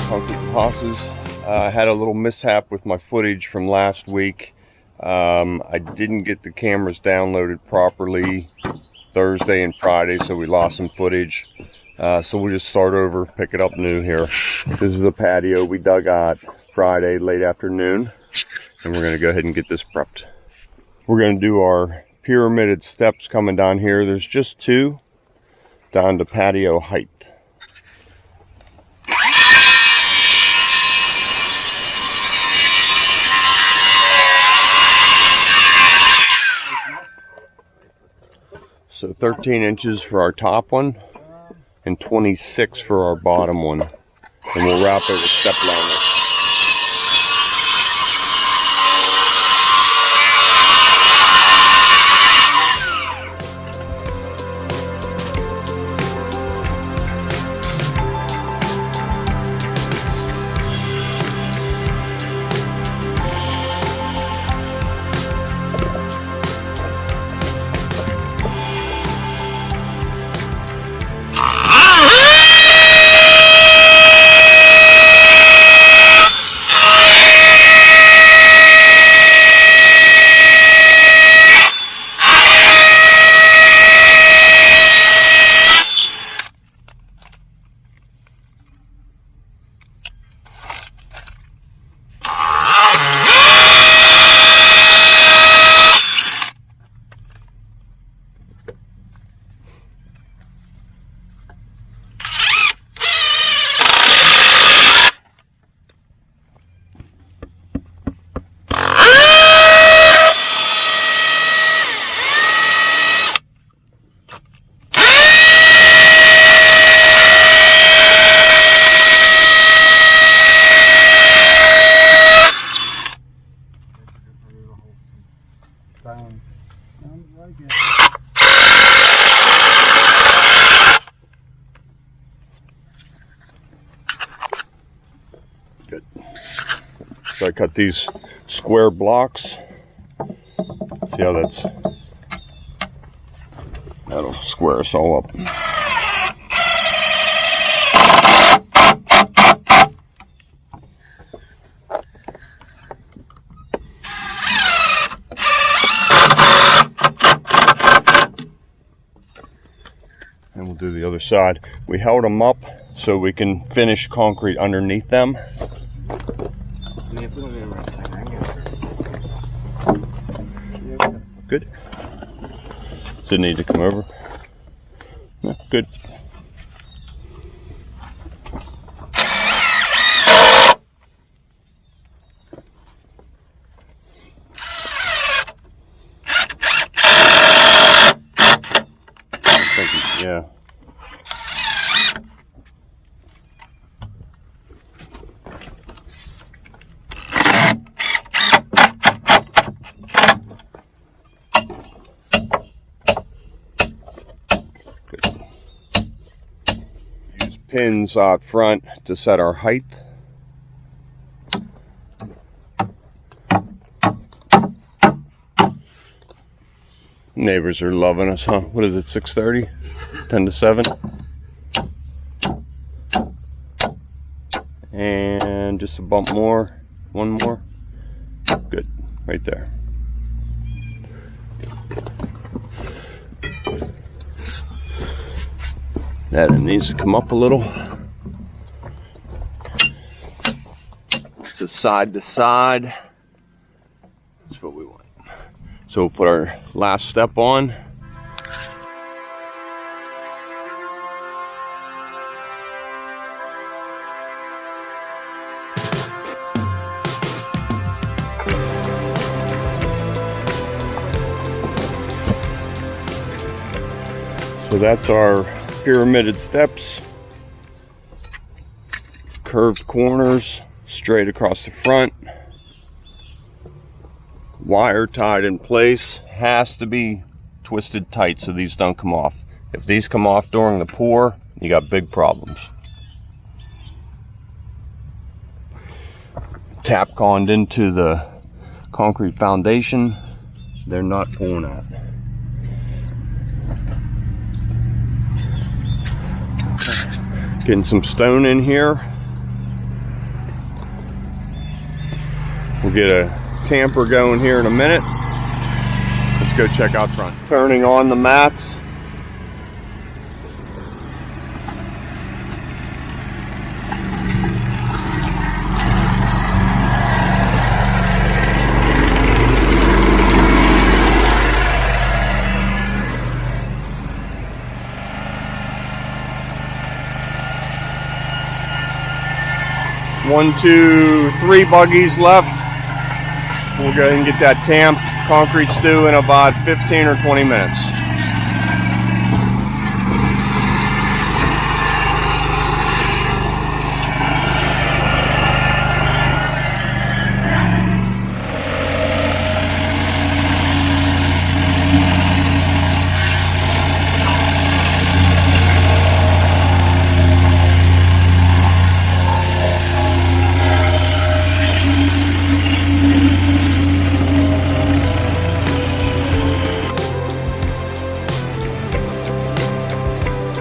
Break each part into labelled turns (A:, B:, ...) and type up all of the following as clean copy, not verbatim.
A: concrete houses. I had a little mishap with my footage from last week. I didn't get the cameras downloaded properly Thursday and Friday, so we lost some footage. So we'll just start over, pick it up new here. This is a patio we dug out Friday late afternoon, and we're going to go ahead and get this prepped. We're going to do our pyramided steps coming down here. There's just two down to patio height. So 13 inches for our top one and 26 for our bottom one. And we'll wrap it with step liner. Good. So I cut these square blocks. See how that'll square us all up. And we'll do the other side. We held them up so we can finish concrete underneath them. Good. Does it need to come over? No, good. Yeah. Good. Use pins out front to set our height. Neighbors are loving us, huh? What is it, 6:30? 10 to 7. And just a bump more. One more. Good. Right there. That needs to come up a little. So side to side. That's what we want. So we'll put our last step on. So that's our pyramided steps. Curved corners, straight across the front. Wire tied in place, has to be twisted tight so these don't come off. If these come off during the pour, you got big problems. Tapconned into the concrete foundation, they're not pulling out. Getting some stone in here. get a tamper going here in a minute. Let's go check out front. Turning on the mats. One, two, 3 buggies left. We'll go ahead and get that tamped, concrete stew in about 15 or 20 minutes.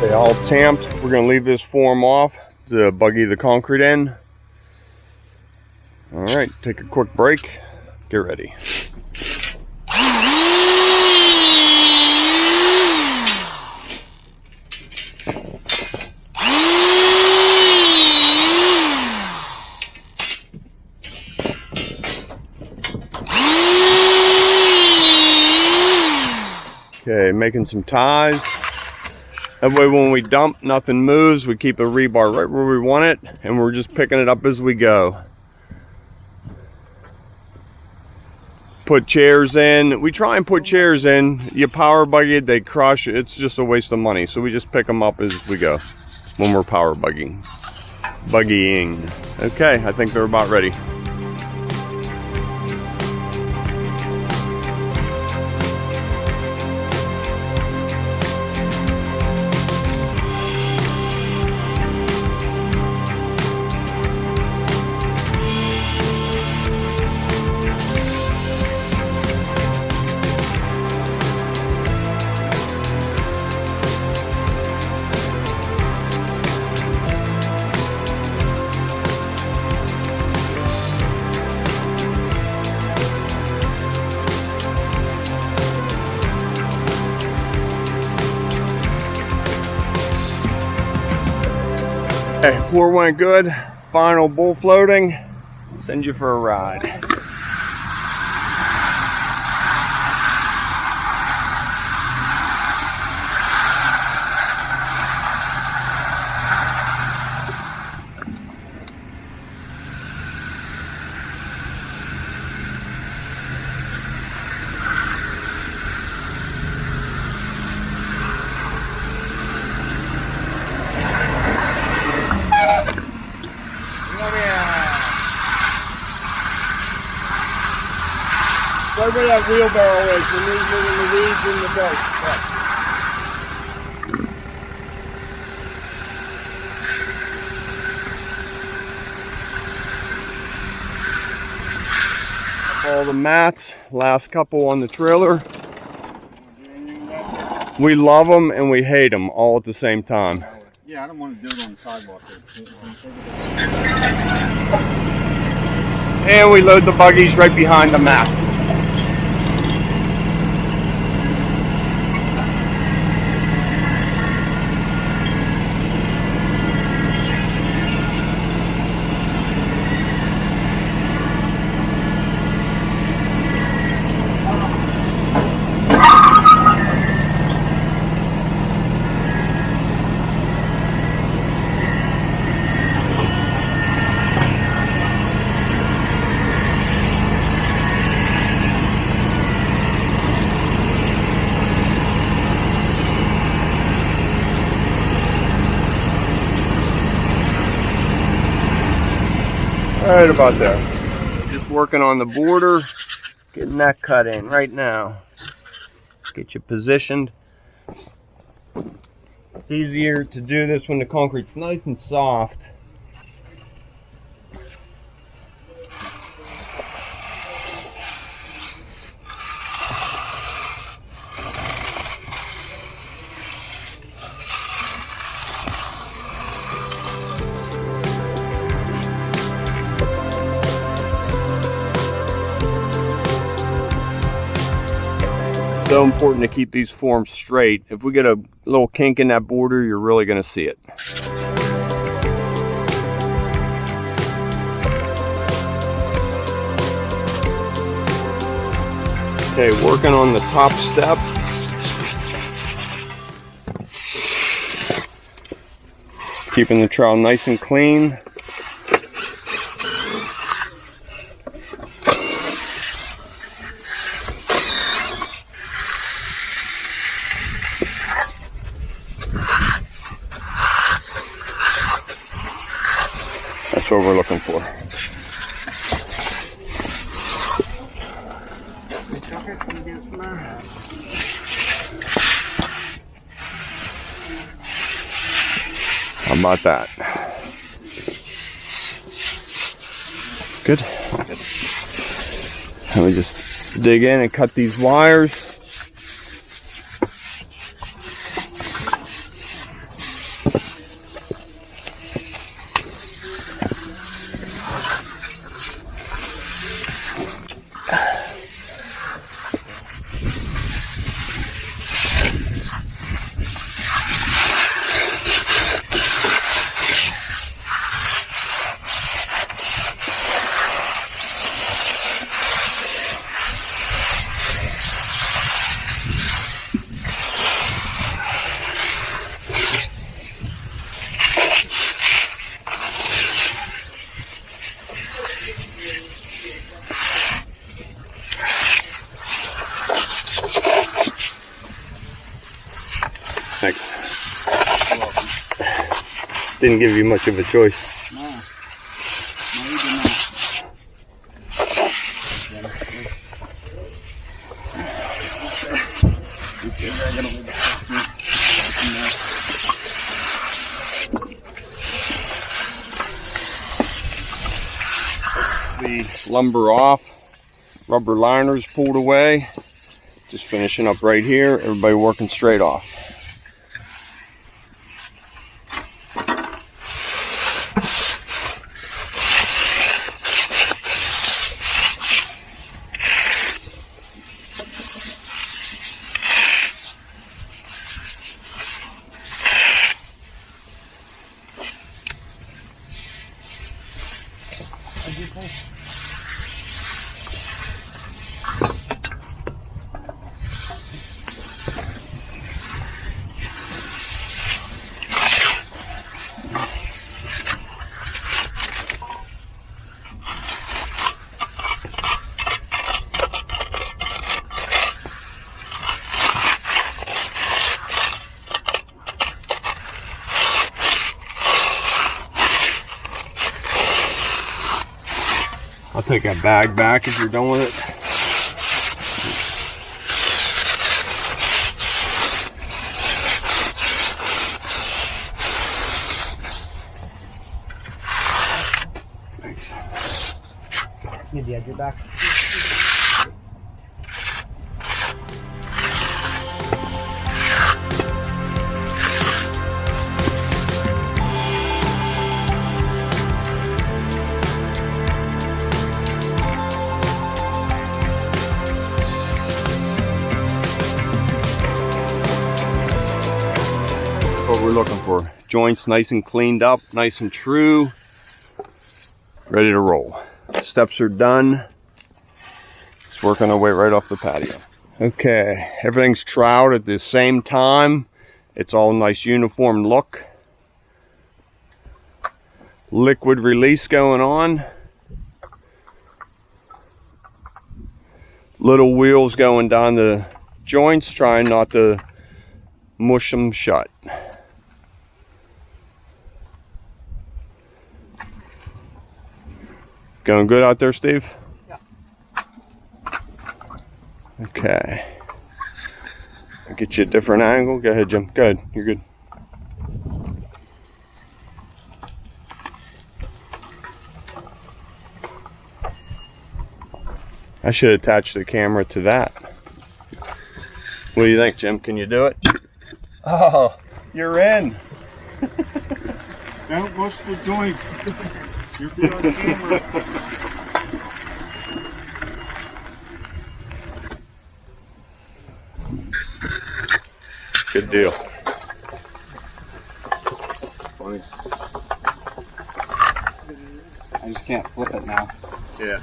A: They all tamped. We're going to leave this form off to buggy the concrete in. All right, take a quick break. Get ready. Okay, making some ties. That way when we dump, nothing moves. We keep the rebar right where we want it, and we're just picking it up as we go. Put chairs in. We try and put chairs in. You power buggy it, they crush. It's just a waste of money. So we just pick them up as we go when we're power buggying. Okay, I think they're about ready. Okay, pour went good. Final bull floating. Send you for a ride. Right where that wheelbarrow is, when the weeds in the bed. All the mats, last couple on the trailer. We love them and we hate them all at the same time.
B: Yeah, I don't want to do it on the sidewalk there.
A: And we load the buggies right behind the mats. Right about there. Just working on the border, getting that cut in right now. Get you positioned. It's easier to do this when the concrete's nice and soft. So important to keep these forms straight. If we get a little kink in that border, you're really going to see it. Okay, working on the top step. Keeping the trowel nice and clean. That's what we're looking for. How about that? Good. Let me just dig in and cut these wires. Thanks. Didn't give you much of a choice.
B: No. No, you did not.
A: The lumber off, rubber liners pulled away. Just finishing up right here. Everybody working straight off. I'll take that bag back if you're done with it. Thanks.
C: Need the edge back.
A: What we're looking for. Joints nice and cleaned up, nice and true, ready to roll. Steps are done. Just working our way right off the patio. Okay, everything's troweled at the same time. It's all nice uniform look. Liquid release going on. Little wheels going down the joints, trying not to mush them shut. Going good out there, Steve?
C: Yeah.
A: Okay. I'll get you a different angle. Go ahead, Jim. Go ahead. You're good. I should attach the camera to that. What do you think, Jim? Can you do it? Oh, you're in.
B: Don't push the joint. You're good on camera.
A: Good deal.
B: Funny.
C: I just can't flip it now.
A: Yeah.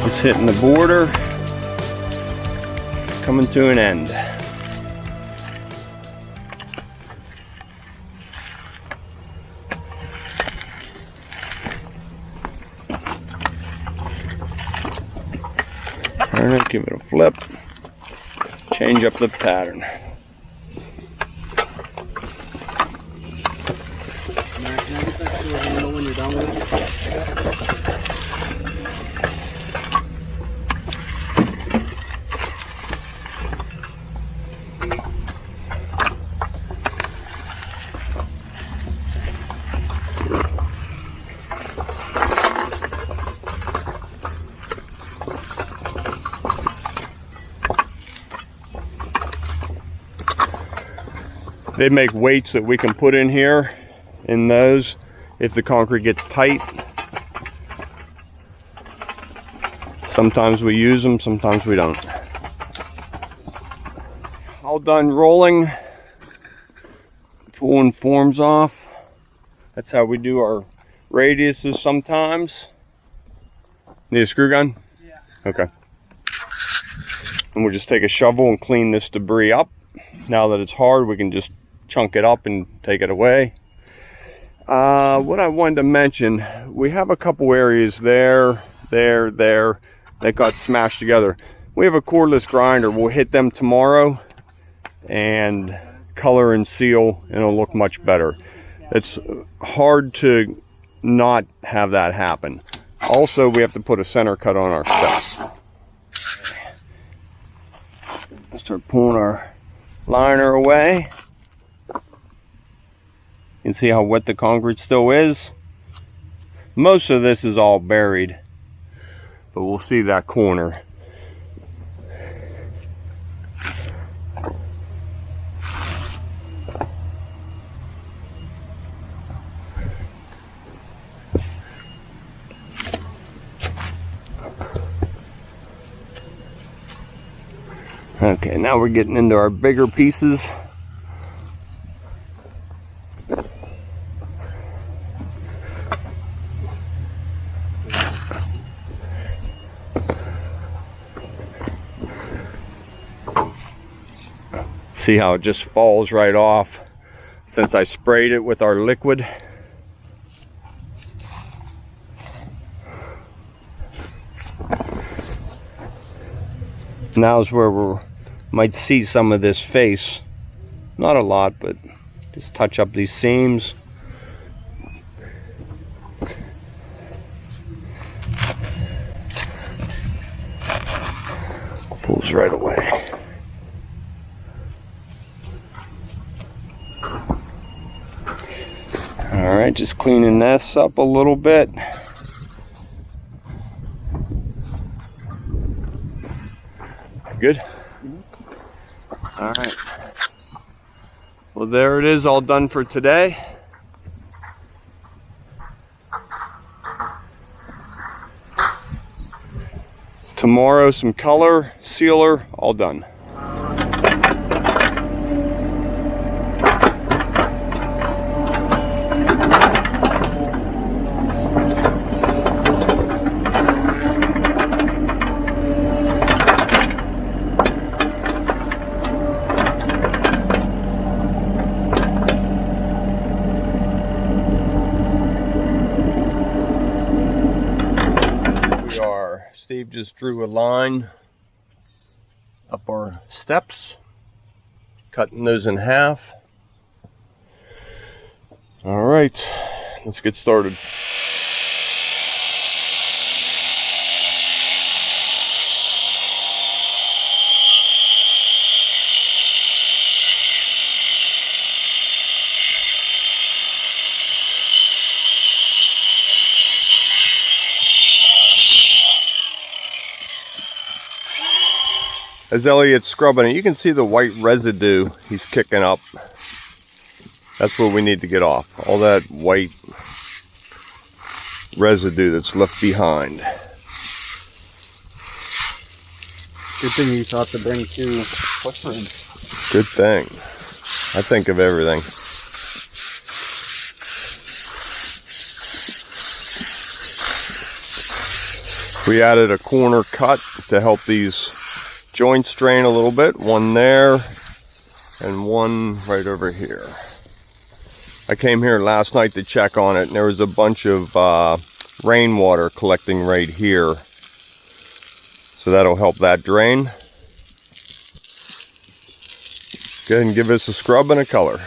A: It's hitting the border, coming to an end. Turn it, give it a flip, change up the pattern.
C: Can I get that to a handle when you're done with it?
A: They make weights that we can put in here, in those, if the concrete gets tight. Sometimes we use them, sometimes we don't. All done rolling, pulling forms off. That's how we do our radiuses sometimes. Need a screw gun?
C: Yeah.
A: Okay. And we'll just take a shovel and clean this debris up. Now that it's hard, we can just chunk it up and take it away. What I wanted to mention, we have a couple areas there that got smashed together. We have a cordless grinder. We'll hit them tomorrow and color and seal, and it'll look much better. It's hard to not have that happen. Also, we have to put a center cut on our steps. Start pulling our liner away. You can see how wet the concrete still is. Most of this is all buried, but we'll see that corner. Okay, now we're getting into our bigger pieces. See how it just falls right off since I sprayed it with our liquid. Now's where we might see some of this face. Not a lot, but just touch up these seams. Pulls right away. All right, just cleaning this up a little bit. Good? All right. Well, there it is, all done for today. Tomorrow, some color, sealer, all done. Steve just drew a line up our steps, cutting those in half. All right, let's get started. as Elliot's scrubbing it, you can see the white residue he's kicking up. That's what we need to get off. All that white residue that's left behind.
C: Good thing you thought to bring 2 footprints.
A: Good thing. I think of everything. We added a corner cut to help these joints drain a little bit. One there and one right over here. I came here last night to check on it, and there was a bunch of rainwater collecting right here. So that'll help that drain. Go ahead and give us a scrub and a color.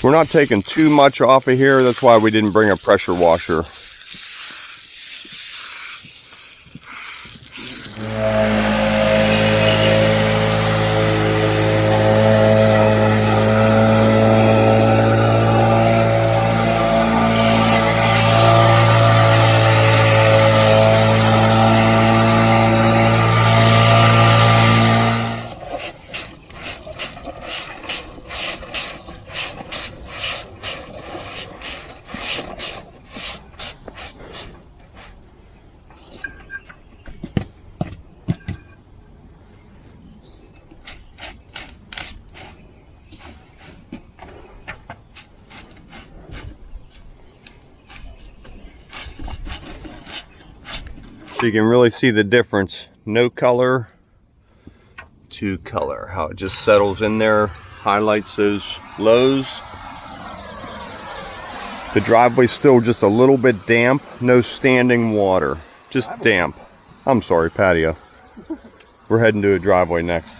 A: We're not taking too much off of here. That's why we didn't bring a pressure washer. So you can really see the difference. No color to color. How it just settles in there, highlights those lows. The driveway's still just a little bit damp. No standing water. Just damp. I'm sorry, patio. We're heading to a driveway next.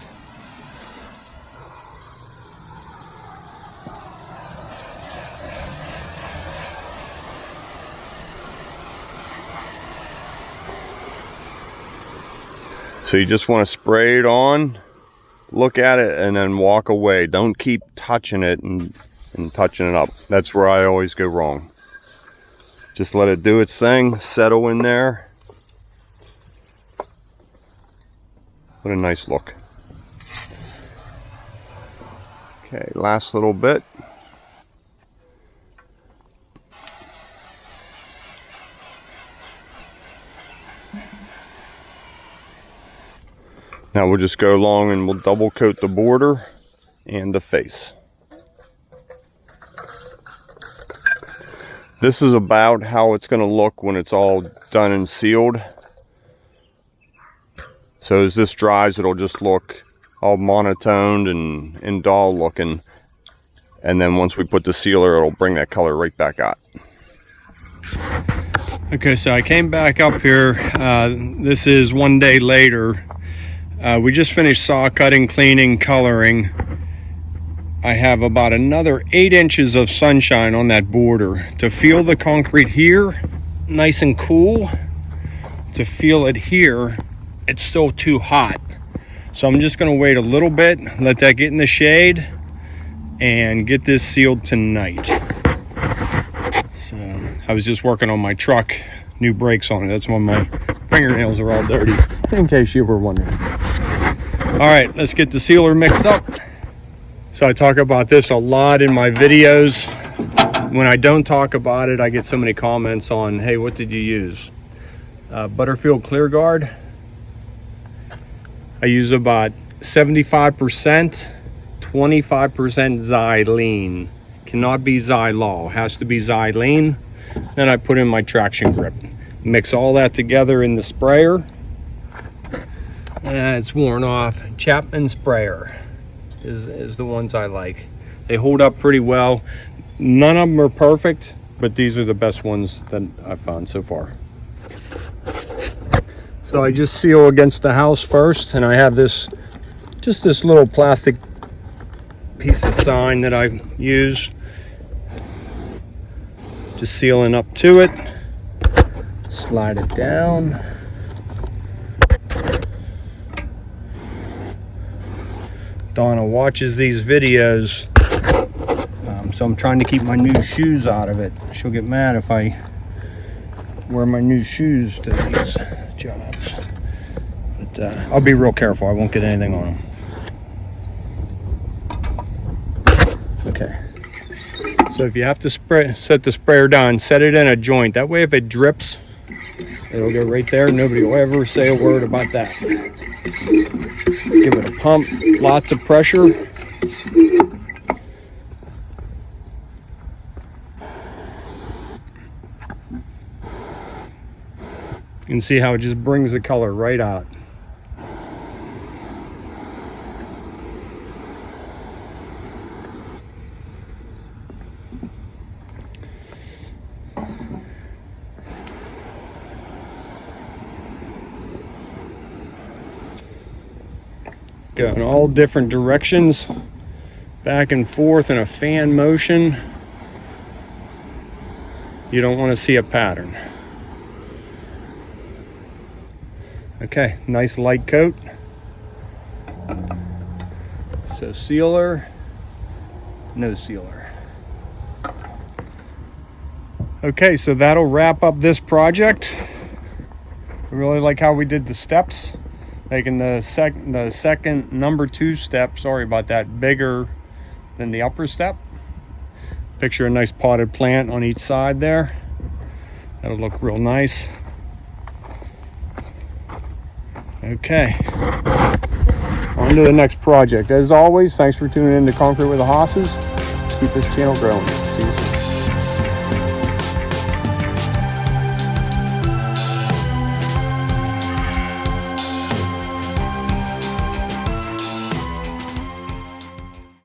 A: So you just want to spray it on, look at it, and then walk away. Don't keep touching it and touching it up. That's where I always go wrong. Just let it do its thing, settle in there. What a nice look. Okay, last little bit. Now we'll just go along and we'll double coat the border and the face. This is about how it's going to look when it's all done and sealed. So as this dries, it'll just look all monotoned and dull looking. And then once we put the sealer, it'll bring that color right back out. Okay, so I came back up here. This is one day later. We just finished saw cutting, cleaning, coloring. I have about another 8 inches of sunshine on that border. To feel the concrete here, nice and cool. To feel it here, it's still too hot. So I'm just gonna wait a little bit, let that get in the shade, and get this sealed tonight. So I was just working on my truck, new brakes on it. That's why my fingernails are all dirty, in case you were wondering. All right, let's get the sealer mixed up. So I talk about this a lot in my videos. When I don't talk about it, I get so many comments on, hey, what did you use? Butterfield Clear Guard. I use about 75%, 25% xylene. Cannot be xylol, has to be xylene. Then I put in my traction grip. Mix all that together in the sprayer. It's worn off. Chapman sprayer is the ones I like. They hold up pretty well. None of them are perfect, but these are the best ones that I've found so far. So I just seal against the house first, and I have this, just this little plastic piece of sign that I use. Just sealing up to it. Slide it down. Donna watches these videos,
C: so I'm trying to keep my new shoes out of it. She'll get mad if I wear my new shoes to these jobs. But I'll be real careful. I won't get anything on them. Okay. So if you have to set the sprayer down, set it in a joint. That way if it drips, it'll go right there. Nobody will ever say a word about that. Give it a pump, lots of pressure. You can see how it just brings the color right out. Go in all different directions, back and forth in a fan motion. You don't want to see a pattern. Okay, nice light coat. So sealer, no sealer. Okay, so that'll wrap up this project. I really like how we did the steps. Making the second number 2 step, sorry about that, bigger than the upper step. Picture a nice potted plant on each side there. That'll look real nice. Okay, on to the next project. As always, thanks for tuning in to Concrete with the Hosses. Keep this channel growing. See you soon.